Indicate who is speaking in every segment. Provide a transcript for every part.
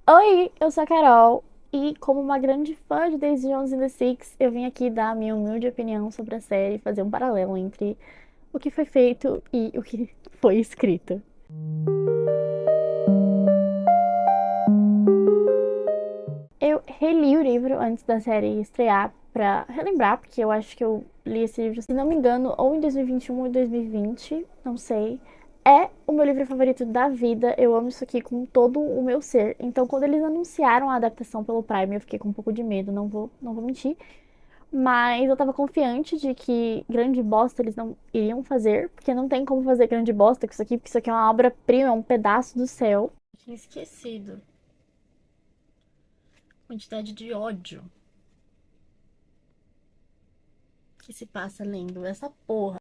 Speaker 1: Oi, eu sou a Carol e como uma grande fã de Daisy Jones and the Six, eu vim aqui dar a minha humilde opinião sobre a série e fazer um paralelo entre o que foi feito e o que foi escrito. Eu reli o livro antes da série estrear pra relembrar, porque eu acho que eu li esse livro, se não me engano, ou em 2021 ou em 2020, não sei. É o meu livro favorito da vida, eu amo isso aqui com todo o meu ser. Então, quando eles anunciaram a adaptação pelo Prime, eu fiquei com um pouco de medo, não vou mentir. Mas eu tava confiante de que grande bosta eles não iriam fazer, porque não tem como fazer grande bosta com isso aqui, porque isso aqui é uma obra-prima, é um pedaço do céu. Tinha esquecido. Quantidade de ódio que se passa lendo essa porra.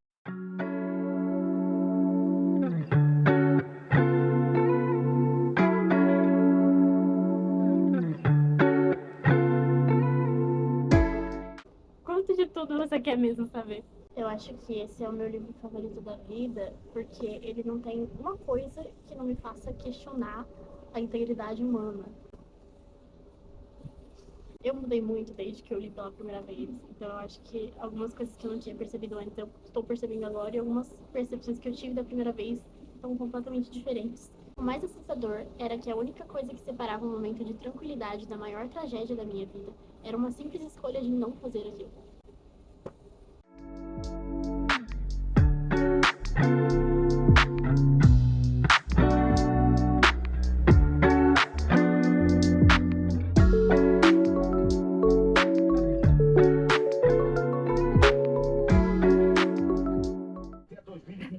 Speaker 2: Quanto de tudo você quer mesmo saber?
Speaker 1: Eu acho que esse é o meu livro favorito da vida, porque ele não tem uma coisa que não me faça questionar a integridade humana. Eu mudei muito desde que eu li pela primeira vez, então eu acho que algumas coisas que eu não tinha percebido antes eu estou percebendo agora, e algumas percepções que eu tive da primeira vez estão completamente diferentes. O mais assustador era que a única coisa que separava um momento de tranquilidade da maior tragédia da minha vida era uma simples escolha de não fazer aquilo.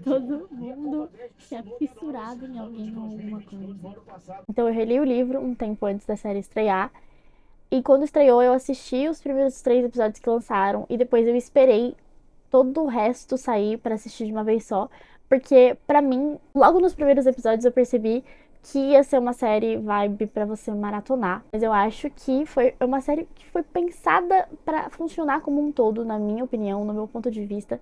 Speaker 1: Todo mundo é fissurado em alguém ou alguma coisa. Então eu reli o livro um tempo antes da série estrear. E quando estreou, eu assisti os primeiros 3 episódios que lançaram. E depois eu esperei todo o resto sair pra assistir de uma vez só. Porque, pra mim, logo nos primeiros episódios eu percebi que ia ser uma série vibe pra você maratonar. Mas eu acho que foi uma série que foi pensada pra funcionar como um todo, na minha opinião, no meu ponto de vista.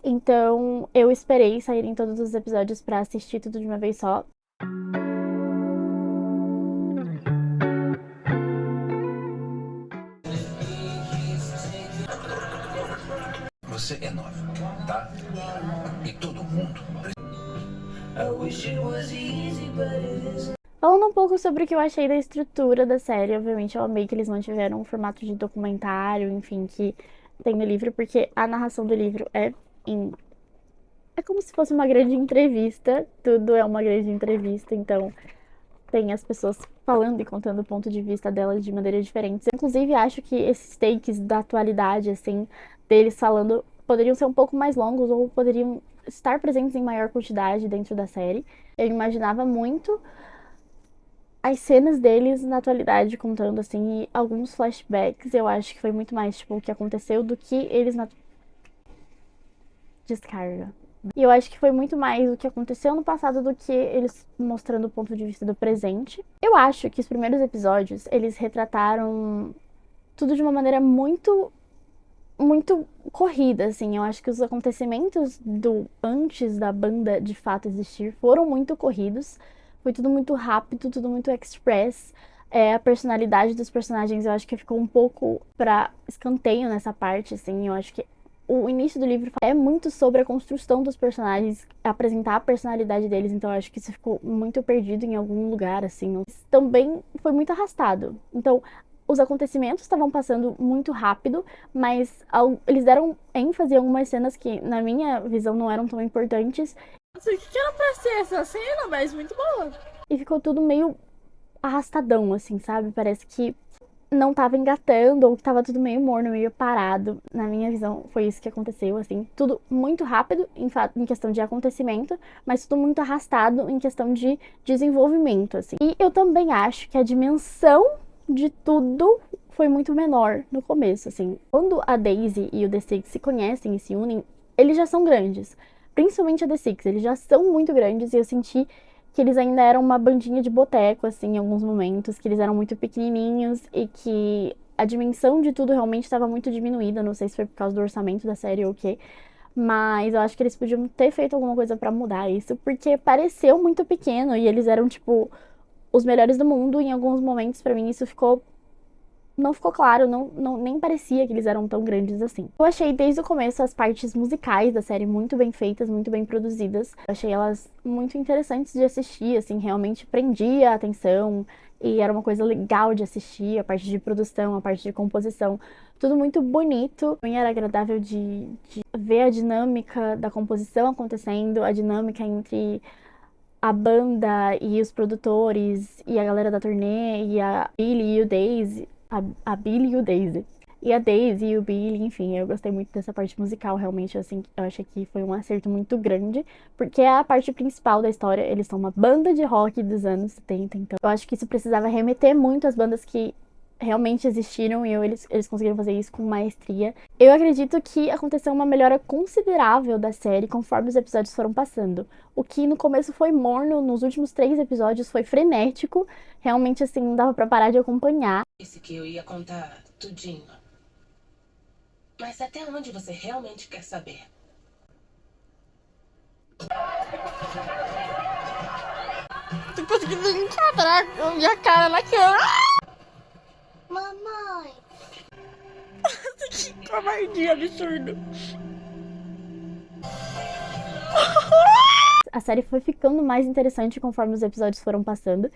Speaker 1: Então, eu esperei saírem todos os episódios pra assistir tudo de uma vez só.
Speaker 3: Você é nova, tá? E todo mundo.
Speaker 1: Falando um pouco sobre o que eu achei da estrutura da série, obviamente eu amei que eles mantiveram um formato de documentário, enfim, que tem no livro, porque a narração do livro é como se fosse uma grande entrevista, tudo é uma grande entrevista, então tem as pessoas falando e contando o ponto de vista delas de maneiras diferentes. Eu, inclusive, acho que esses takes da atualidade, assim, deles falando, poderiam ser um pouco mais longos ou poderiam estar presentes em maior quantidade dentro da série. Eu imaginava muito as cenas deles na atualidade contando, assim, e alguns flashbacks. Eu acho que foi muito mais, tipo, o que aconteceu do que eles na descarga. E eu acho que foi muito mais o que aconteceu no passado do que eles mostrando o ponto de vista do presente. Eu acho que os primeiros episódios, eles retrataram tudo de uma maneira muito corrida, assim. Eu acho que os acontecimentos do antes da banda de fato existir foram muito corridos. Foi tudo muito rápido, tudo muito express. A personalidade dos personagens eu acho que ficou um pouco pra escanteio nessa parte, assim. Eu acho que o início do livro é muito sobre a construção dos personagens, apresentar a personalidade deles, então eu acho que isso ficou muito perdido em algum lugar, assim. Também foi muito arrastado. Então, os acontecimentos estavam passando muito rápido, mas eles deram ênfase em algumas cenas que, na minha visão, não eram tão importantes.
Speaker 2: Não sei o que era pra ser essa cena, mas muito boa.
Speaker 1: E ficou tudo meio arrastadão, assim, sabe? Parece que não tava engatando, ou que tava tudo meio morno, meio parado. Na minha visão, foi isso que aconteceu, assim. Tudo muito rápido em questão de acontecimento, mas tudo muito arrastado em questão de desenvolvimento, assim. E eu também acho que a dimensão de tudo foi muito menor no começo, assim. Quando a Daisy e o The Six se conhecem e se unem, eles já são grandes. Principalmente a The Six, eles já são muito grandes e eu senti que eles ainda eram uma bandinha de boteco, assim, em alguns momentos, que eles eram muito pequenininhos e que a dimensão de tudo realmente estava muito diminuída. Não sei se foi por causa do orçamento da série ou o quê, mas eu acho que eles podiam ter feito alguma coisa pra mudar isso, porque pareceu muito pequeno e eles eram, tipo, os melhores do mundo. Em alguns momentos, pra mim, isso não ficou claro, nem parecia que eles eram tão grandes assim. Eu achei desde o começo as partes musicais da série muito bem feitas, muito bem produzidas. Eu achei elas muito interessantes de assistir, assim, realmente prendia a atenção e era uma coisa legal de assistir, a parte de produção, a parte de composição, tudo muito bonito. Também era agradável de ver a dinâmica da composição acontecendo, a dinâmica entre a banda e os produtores e a galera da turnê e a Billy e o Daisy. A Billy e o Daisy. E a Daisy e o Billy, enfim, eu gostei muito dessa parte musical, realmente, assim, eu achei que foi um acerto muito grande, porque é a parte principal da história, eles são uma banda de rock dos anos 70, então eu acho que isso precisava remeter muito às bandas que realmente existiram e eles conseguiram fazer isso com maestria. Eu acredito que aconteceu uma melhora considerável da série conforme os episódios foram passando. O que no começo foi morno, nos últimos 3 episódios foi frenético. Realmente, assim, não dava pra parar de acompanhar.
Speaker 4: Disse que eu ia contar tudinho. Mas até onde você realmente quer saber?
Speaker 2: Tô conseguindo enquadrar a minha cara na câmera.
Speaker 4: Mamãe!
Speaker 2: Que covardia absurdo.
Speaker 1: A série foi ficando mais interessante conforme os episódios foram passando.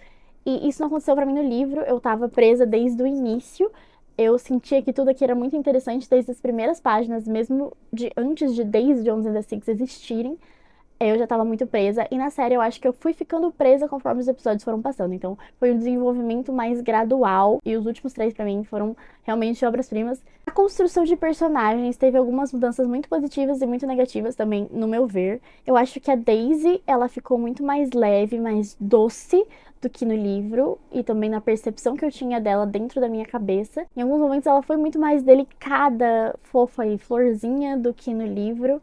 Speaker 1: E isso não aconteceu pra mim no livro, eu tava presa desde o início. Eu sentia que tudo aqui era muito interessante desde as primeiras páginas, mesmo antes de Days Jones and the Six existirem. Eu já tava muito presa, e na série eu acho que eu fui ficando presa conforme os episódios foram passando. Então foi um desenvolvimento mais gradual, e os últimos 3 pra mim foram realmente obras-primas. A construção de personagens teve algumas mudanças muito positivas e muito negativas também, no meu ver. Eu acho que a Daisy, ela ficou muito mais leve, mais doce do que no livro, e também na percepção que eu tinha dela dentro da minha cabeça. Em alguns momentos ela foi muito mais delicada, fofa e florzinha do que no livro.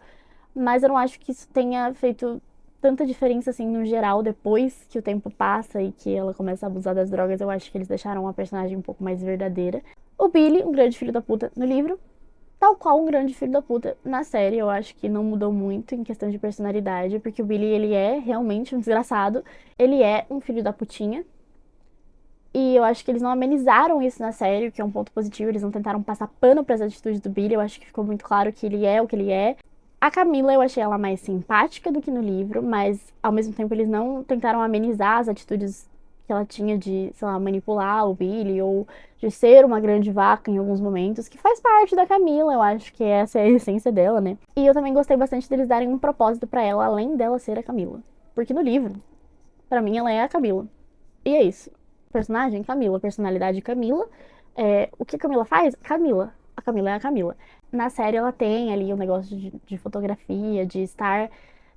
Speaker 1: Mas eu não acho que isso tenha feito tanta diferença assim no geral depois que o tempo passa e que ela começa a abusar das drogas. Eu acho que eles deixaram a personagem um pouco mais verdadeira. O Billy, um grande filho da puta no livro, tal qual um grande filho da puta na série. Eu acho que não mudou muito em questão de personalidade, porque o Billy, ele é realmente um desgraçado. Ele é um filho da putinha. E eu acho que eles não amenizaram isso na série, o que é um ponto positivo. Eles não tentaram passar pano para as atitudes do Billy. Eu acho que ficou muito claro que ele é o que ele é. A Camila, eu achei ela mais simpática do que no livro, mas ao mesmo tempo eles não tentaram amenizar as atitudes que ela tinha de, sei lá, manipular o Billy ou de ser uma grande vaca em alguns momentos, que faz parte da Camila, eu acho que essa é a essência dela, né? E eu também gostei bastante deles darem um propósito pra ela, além dela ser a Camila. Porque no livro, pra mim, ela é a Camila. E é isso. Personagem, Camila. Personalidade, Camila. O que a Camila faz? Camila. A Camila é a Camila. Na série ela tem ali um negócio de fotografia, de estar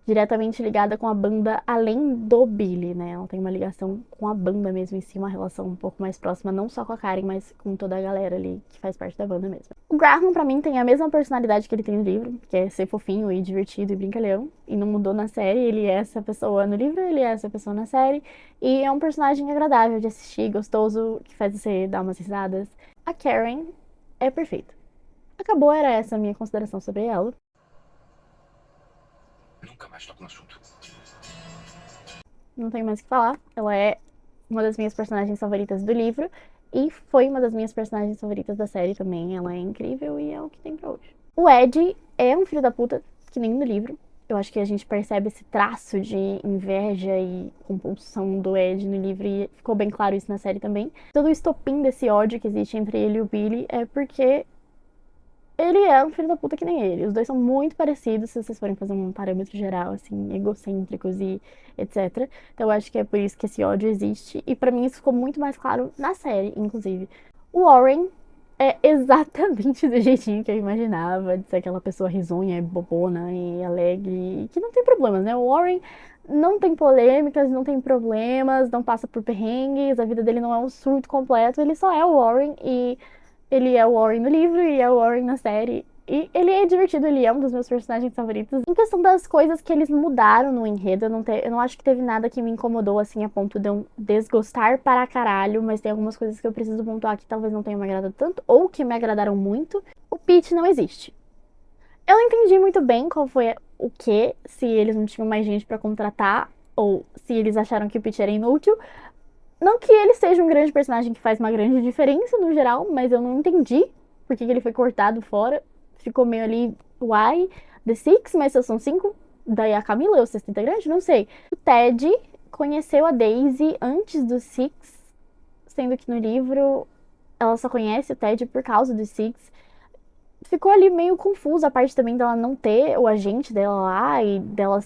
Speaker 1: diretamente ligada com a banda além do Billy, né? Ela tem uma ligação com a banda mesmo em si, uma relação um pouco mais próxima, não só com a Karen, mas com toda a galera ali que faz parte da banda mesmo. O Graham, pra mim, tem a mesma personalidade que ele tem no livro, que é ser fofinho e divertido e brincalhão, e não mudou na série. Ele é essa pessoa no livro, ele é essa pessoa na série, e é um personagem agradável de assistir, gostoso, que faz você dar umas risadas. A Karen é perfeita. Acabou, era essa a minha consideração sobre ela.
Speaker 3: Nunca mais toco no assunto.
Speaker 1: Não tenho mais o que falar. Ela é uma das minhas personagens favoritas do livro e foi uma das minhas personagens favoritas da série também. Ela é incrível e é o que tem pra hoje. O Ed é um filho da puta, que nem no livro. Eu acho que a gente percebe esse traço de inveja e compulsão do Ed no livro e ficou bem claro isso na série também. Todo o estopim desse ódio que existe entre ele e o Billy é porque ele é um filho da puta que nem ele. Os dois são muito parecidos, se vocês forem fazer um parâmetro geral, assim, egocêntricos e etc. Então eu acho que é por isso que esse ódio existe. E pra mim isso ficou muito mais claro na série, inclusive. O Warren é exatamente do jeitinho que eu imaginava, de ser aquela pessoa risonha, bobona e alegre, que não tem problemas, né? O Warren não tem polêmicas, não tem problemas, não passa por perrengues, a vida dele não é um surto completo, ele só é o Warren e ele é o Warren no livro e é o Warren na série. E ele é divertido, ele é um dos meus personagens favoritos. Em questão das coisas que eles mudaram no enredo, eu não acho que teve nada que me incomodou, assim, a ponto de eu desgostar para caralho, mas tem algumas coisas que eu preciso pontuar que talvez não tenham me agradado tanto, ou que me agradaram muito. O Pete não existe. Eu não entendi muito bem qual foi o que, se eles não tinham mais gente pra contratar, ou se eles acharam que o Pete era inútil, Não que ele seja um grande personagem que faz uma grande diferença no geral, mas eu não entendi por que ele foi cortado fora. Ficou meio ali, why? The Six, mas só são 5. Daí a Camila é o sexto integrante? Não sei. O Ted conheceu a Daisy antes do Six, sendo que no livro ela só conhece o Ted por causa do Six. Ficou ali meio confusa a parte também dela não ter o agente dela lá e dela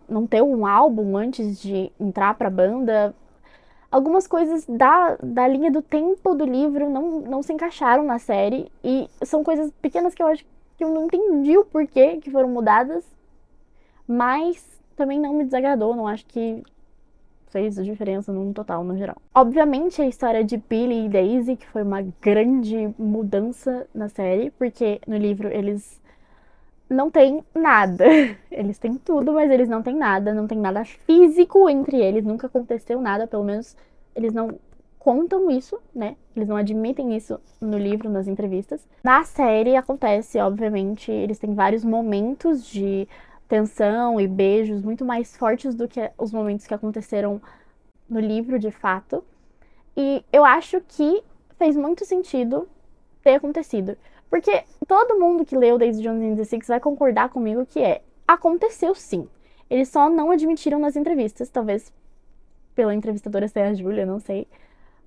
Speaker 1: não ter um álbum antes de entrar pra banda. Algumas coisas da linha do tempo do livro não se encaixaram na série. E são coisas pequenas que eu acho que eu não entendi o porquê que foram mudadas. Mas também não me desagradou, não acho que fez diferença no total, no geral. Obviamente a história de Billy e Daisy, que foi uma grande mudança na série, porque no livro eles não têm nada. Eles têm tudo, mas eles não têm nada. Não tem nada físico entre eles. Nunca aconteceu nada, pelo menos eles não contam isso, né? Eles não admitem isso no livro, nas entrevistas. Na série acontece, obviamente, eles têm vários momentos de tensão e beijos muito mais fortes do que os momentos que aconteceram no livro, de fato. E eu acho que fez muito sentido ter acontecido. Porque todo mundo que leu Daisy Jones and the Six vai concordar comigo que aconteceu sim. Eles só não admitiram nas entrevistas, talvez pela entrevistadora ser a Julia, não sei.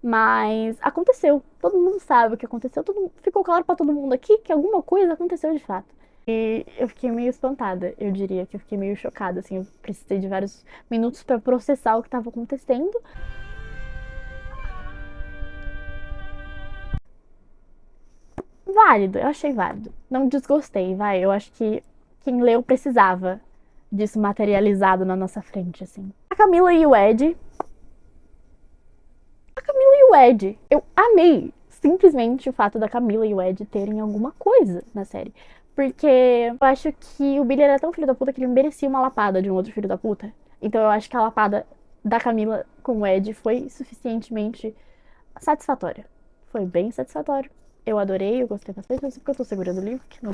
Speaker 1: Mas aconteceu. Todo mundo sabe o que aconteceu. Ficou claro pra todo mundo aqui que alguma coisa aconteceu de fato. E eu fiquei meio espantada, eu diria que eu fiquei meio chocada, assim, eu precisei de vários minutos pra processar o que estava acontecendo. Válido, eu achei válido. Não desgostei, vai. Eu acho que quem leu precisava disso materializado na nossa frente, assim. A Camila e o Ed. Eu amei simplesmente o fato da Camila e o Ed terem alguma coisa na série. Porque eu acho que o Billy era tão filho da puta que ele merecia uma lapada de um outro filho da puta. Então eu acho que a lapada da Camila com o Ed foi suficientemente satisfatória. Foi bem satisfatório. Eu adorei, eu gostei bastante, não sei porque eu tô segurando o livro, que não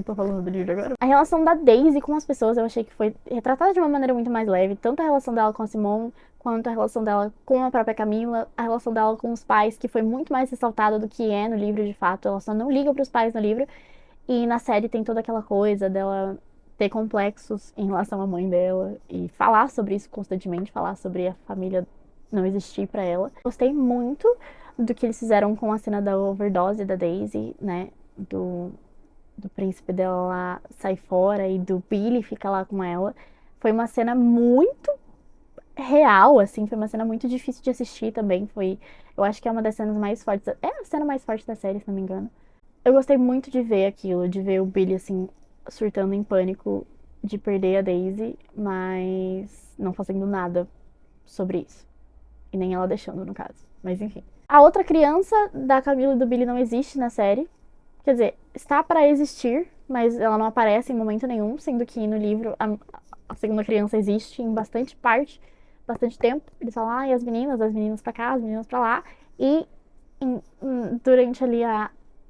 Speaker 1: tô falando do livro agora. A relação da Daisy com as pessoas eu achei que foi retratada de uma maneira muito mais leve. Tanto a relação dela com a Simone, quanto a relação dela com a própria Camila, a relação dela com os pais, que foi muito mais ressaltada do que é no livro de fato. Ela só não liga pros pais no livro. E na série tem toda aquela coisa dela ter complexos em relação à mãe dela e falar sobre isso constantemente, falar sobre a família não existir pra ela. Gostei muito do que eles fizeram com a cena da overdose da Daisy, né? Do príncipe dela lá sair fora e do Billy ficar lá com ela. Foi uma cena muito real, assim, foi uma cena muito difícil de assistir também. Eu acho que é uma das cenas mais fortes. É a cena mais forte da série, se não me engano. Eu gostei muito de ver aquilo, de ver o Billy, assim, surtando em pânico de perder a Daisy, mas não fazendo nada sobre isso. E nem ela deixando, no caso. Mas enfim. A outra criança da Camila e do Billy não existe na série. Quer dizer, está para existir, mas ela não aparece em momento nenhum, sendo que no livro a segunda criança existe em bastante tempo. Eles falam, as meninas pra cá, as meninas pra lá. E durante ali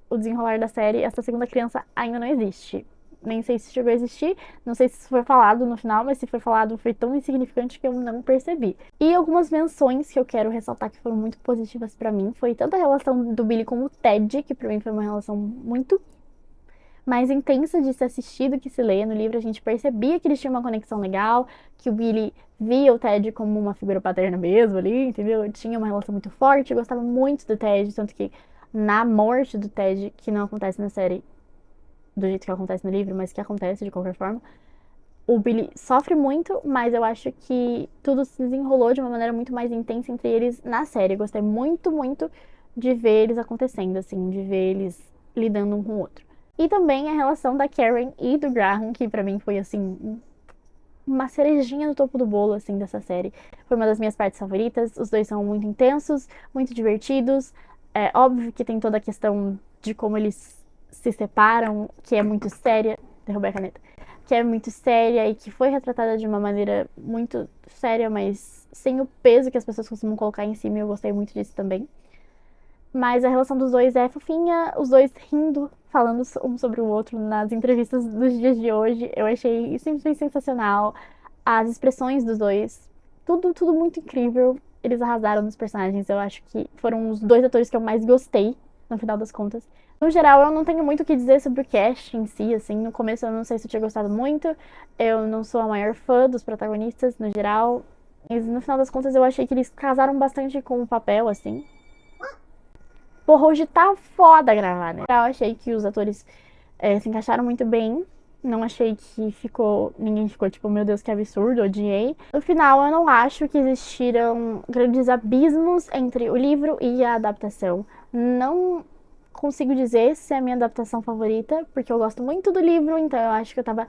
Speaker 1: o desenrolar da série, essa segunda criança ainda não existe. Nem sei se chegou a existir, não sei se isso foi falado no final, mas se foi falado foi tão insignificante que eu não percebi. E algumas menções que eu quero ressaltar que foram muito positivas pra mim, foi tanto a relação do Billy com o Ted, que pra mim foi uma relação muito mais intensa de se assistir do que se ler. No livro a gente percebia que eles tinham uma conexão legal, que o Billy via o Ted como uma figura paterna mesmo ali, entendeu? Tinha uma relação muito forte, eu gostava muito do Ted, tanto que na morte do Ted, que não acontece na série do jeito que acontece no livro, mas que acontece de qualquer forma, o Billy sofre muito, mas eu acho que tudo se desenrolou de uma maneira muito mais intensa entre eles na série. Eu gostei muito, muito de ver eles acontecendo, assim, de ver eles lidando um com o outro. E também a relação da Karen e do Graham, que pra mim foi, assim, uma cerejinha no topo do bolo, assim, dessa série. Foi uma das minhas partes favoritas. Os dois são muito intensos, muito divertidos. É óbvio que tem toda a questão de como eles se separam, que é muito séria. Derrubei a caneta. Que é muito séria e que foi retratada de uma maneira muito séria, mas sem o peso que as pessoas costumam colocar em cima. Eu gostei muito disso também. Mas a relação dos dois é fofinha, os dois rindo, falando um sobre o outro nas entrevistas dos dias de hoje. Eu achei simplesmente sensacional. As expressões dos dois, tudo muito incrível. eles arrasaram nos personagens. Eu acho que foram os 2 atores que eu mais gostei, no final das contas. No geral, eu não tenho muito o que dizer sobre o cast em si, assim. No começo eu não sei se eu tinha gostado muito. Eu não sou a maior fã dos protagonistas, no geral. Mas no final das contas eu achei que eles casaram bastante com o papel, assim. Porra, hoje tá foda gravar, né? Eu achei que os atores se encaixaram muito bem. Não achei que ninguém ficou tipo, meu Deus, que absurdo, odiei. No final, eu não acho que existiram grandes abismos entre o livro e a adaptação. Não consigo dizer se é a minha adaptação favorita, porque eu gosto muito do livro, então eu acho que eu tava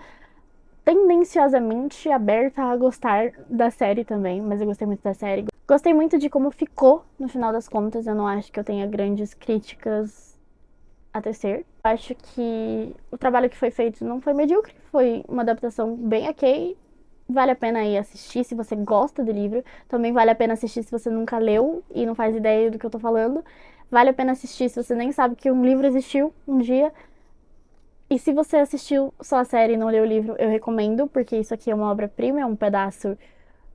Speaker 1: tendenciosamente aberta a gostar da série também, mas eu gostei muito da série. Gostei muito de como ficou, no final das contas. Eu não acho que eu tenha grandes críticas a tecer. Acho que o trabalho que foi feito não foi medíocre, foi uma adaptação bem ok. Vale a pena ir assistir se você gosta do livro. Também vale a pena assistir se você nunca leu e não faz ideia do que eu tô falando. Vale a pena assistir se você nem sabe que um livro existiu um dia. E se você assistiu só a série e não leu o livro, eu recomendo, porque isso aqui é uma obra-prima, é um pedaço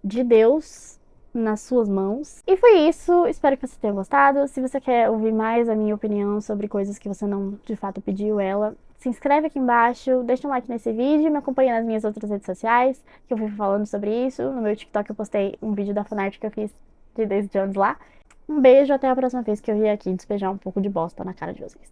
Speaker 1: de Deus nas suas mãos. E foi isso, espero que você tenha gostado. Se você quer ouvir mais a minha opinião sobre coisas que você não de fato pediu ela, se inscreve aqui embaixo, deixa um like nesse vídeo, me acompanha nas minhas outras redes sociais, que eu fui falando sobre isso. No meu TikTok eu postei um vídeo da fanart que eu fiz de Daisy Jones lá. Um beijo, até a próxima vez que eu vier aqui despejar um pouco de bosta na cara de vocês.